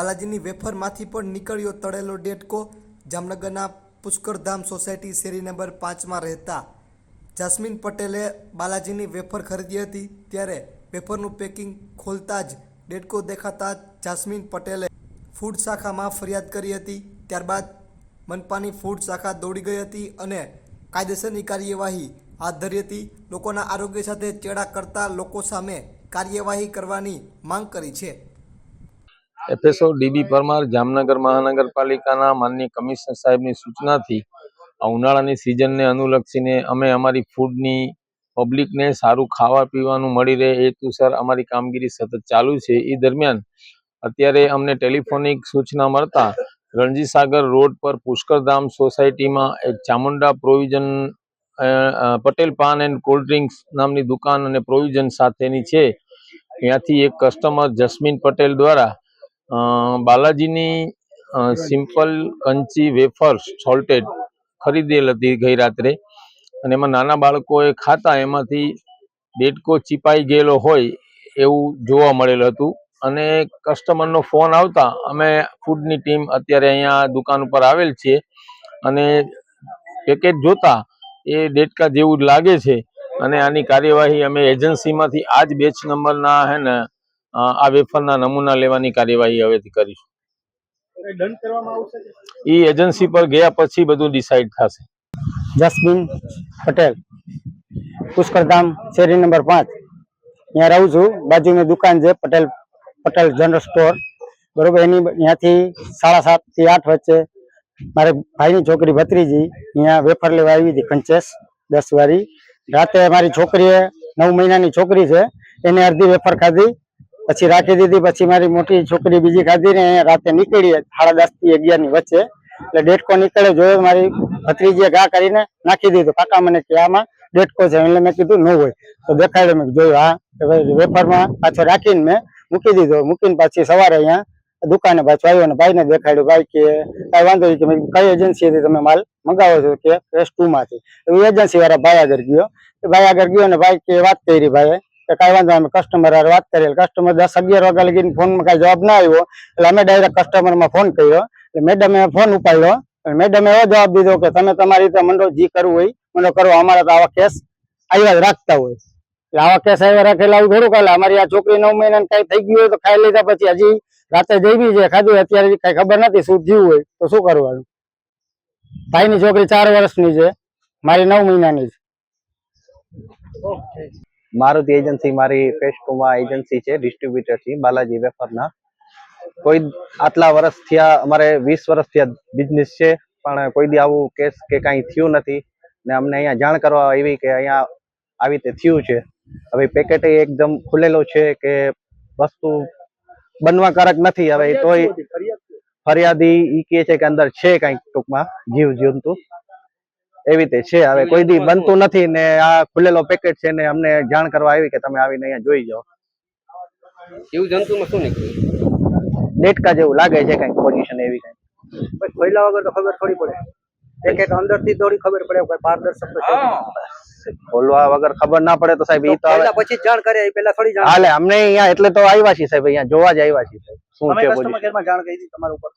બાલાજીની વેફરમાંથી પણ નીકળ્યો તળેલો ડેટકો। જામનગરના પુષ્કરધામ સોસાયટી શેરી નંબર 5માં રહેતા જાસ્મીન પટેલે બાલાજીની વેફર ખરીદી હતી। ત્યારે વેફરનું પેકિંગ ખોલતા જ ડેટકો દેખાતા જાસ્મીન પટેલે ફૂડ શાખામાં ફરિયાદ કરી હતી। ત્યારબાદ મનપાની ફૂડ શાખા દોડી ગઈ હતી અને કાયદેસરની કાર્યવાહી હાથ ધરી હતી। લોકોના આરોગ્ય સાથે ચેડા કરતા લોકો સામે કાર્યવાહી કરવાની માંગ કરી છે। FSO DB પરમાર જામનગર મહાનગરપાલિકાના માનનીય કમિશનર સાહેબની સૂચનાથી આ ઉનાળાની સિઝનને અનુલક્ષીને અમે અમારી ફૂડની પબ્લિકને સારું ખાવા પીવાનું મળી રહે એ હેતુસર અમારી કામગીરી સતત ચાલુ છે। એ દરમિયાન અત્યારે અમને ટેલિફોનિક સૂચના મળતા રણજીસાગર રોડ પર પુષ્કરધામ સોસાયટીમાં એક Chamunda provision Patel PAN and cold drinks નામની દુકાન અને પ્રોવિઝન સાથેની છે। ત્યાંથી એક કસ્ટમર જસ્મીન પટેલ દ્વારા બાલાજીની સિમ્પલ કંચી વેફર્સ સોલ્ટેડ ખરીદેલ હતી ગઈ રાત્રે, અને એમાં નાના બાળકોએ ખાતા એમાંથી ડેટકો ચીપાઈ ગયેલો હોય એવું જોવા મળેલ હતું। અને કસ્ટમરનો ફોન આવતા અમે ફૂડની ટીમ અત્યારે અહીંયા દુકાન ઉપર આવેલ છીએ અને પેકેટ જોતા એ ડેટકા જેવું જ લાગે છે અને આની કાર્યવાહી અમે એજન્સીમાંથી આ જ બેચ નંબરના હે ને આ વેફરના નમૂના લેવાની કાર્યવાહી હવેથી કરીશું। એ એજન્સી પર ગયા પછી બધું ડિસાઈડ થશે। જસ્મીન પટેલ, પુષ્કરધામ શેરી નંબર 5 यहाँ रहूँ छू। बाजू में दुकान है पटेल जनरल स्टोर बराबर। एनी ત્યાંથી 7:30 થી 8 વચ્ચે મારે ભાઈની છોકરી ભત્રીજી અહીંયા વેફર લેવા આવી હતી કંચેસ 10 વાળી। રાતે મારી છોકરીએ 9 મહિનાની છોકરી છે એને અડધી વેફર ખાધી પછી રાખી દીધી। પછી મારી મોટી છોકરી બીજી ખાધી ને રાતે નીકળી 10:30 થી 11 ની વચ્ચે। એટલે ડેટકો નીકળે જોયો મારી ભત્રીજીએ ઘા કરીને નાખી દીધો। કાકા મને કે આમાં ડેટકો છે, એટલે મેં કીધું ન હોય તો દેખાડ્યો। મેં જોયું હા વેફરમાં પાછો રાખીને મેં મૂકી દીધો। મૂકીને પાછી સવારે અહીંયા દુકાને પાછો આવ્યો અને ભાઈને દેખાડ્યું। ભાઈ કે કાંઈ વાંધો નહીં, કે મેં કઈ એજન્સીથી તમે માલ મંગાવો છો? કે ફેસ 2 માંથી। એ એજન્સી વાળા ભાઈ આગળ ગયો, ભાઈ આગળ ગયો અને ભાઈ કે વાત કરી ભાઈએ કે કાંઈ વાંધો, અમે કસ્ટમર હારે વાત કરી। કસ્ટમર 10-11 વાગ્યા લગીને ફોનમાં કાંઈ જવાબ ના આવ્યો એટલે અમે ડાયરેક્ટ કસ્ટમરમાં ફોન કર્યો। એટલે મેડમે ફોન ઉપાડ્યો, મેડમે એવો જવાબ દીધો કે તમે તમારી રીતે મંડો જી કરવું હોય મંડો કરો, અમારે તો આવા કેસ આવ્યા જ રાખતા હોય। એટલે આવા કેસ આવ્યા રાખેલા આવું થોડું કાલે અમારી આ છોકરી 9 મહિનાની કઈ થઈ ગયું હોય તો ખાઈ લીધા પછી હજી રાતે જઈ છે ખાધું, અત્યારે કઈ ખબર નથી શું થયું હોય તો શું કરવાનું। ભાઈની છોકરી 4 વર્ષની છે, મારી 9 મહિનાની છે। મારુતિ એજન્સી મારી ફેસ 2 માં એજન્સી છે, ડિસ્ટ્રીબ્યુટર છે બાલાજી વેફરના। કોઈ આટલા વર્ષ થયા, અમારે 20 વર્ષ થયા બિઝનેસ છે, પણ કોઈ દી આવું કેસ કે કાંઈ થયું નથી ને અમને અહીંયા જાણ કરવા આવી કે અહીંયા આવી રીતે થયું છે। હવે પેકેટ એકદમ ખુલેલો છે કે વસ્તુ બનવાકારક નથી। હવે તોય ફરિયાદી ઈ કહે છે કે અંદર છે કાંઈક ટૂંકમાં જીવ જંતુ એવી રીતે છે। હવે કોઈ દી બનતું નથી ને આ ખુલેલો પેકેટ છે ને અમને જાણ કરવા આવી કે તમે આવીને અહીંયા જોઈ જાઓ। જીવ જંતુમાં શું નીકળ્યું? ડેટકા જેવું લાગે છે કાંઈક પોઝિશન એવી કાંઈક। ખોલ્યા વગર તો ખબર થોડી પડે, પેકેટ અંદરથી થોડી ખબર પડે, કોઈ પારદર્શક ખોલવા વગર ખબર ના પડે તો સાહેબ ઈ તો પછી જાણ કરે પેલા થોડી જાણ હાલે। અમને અહીંયા એટલે તો આવ્યા છીએ સાહેબ, અહીંયા જોવા જ આવ્યા છીએ સાહેબ શું છે કસ્ટમર કેરમાં જાણ કરી તમારા ઉપર।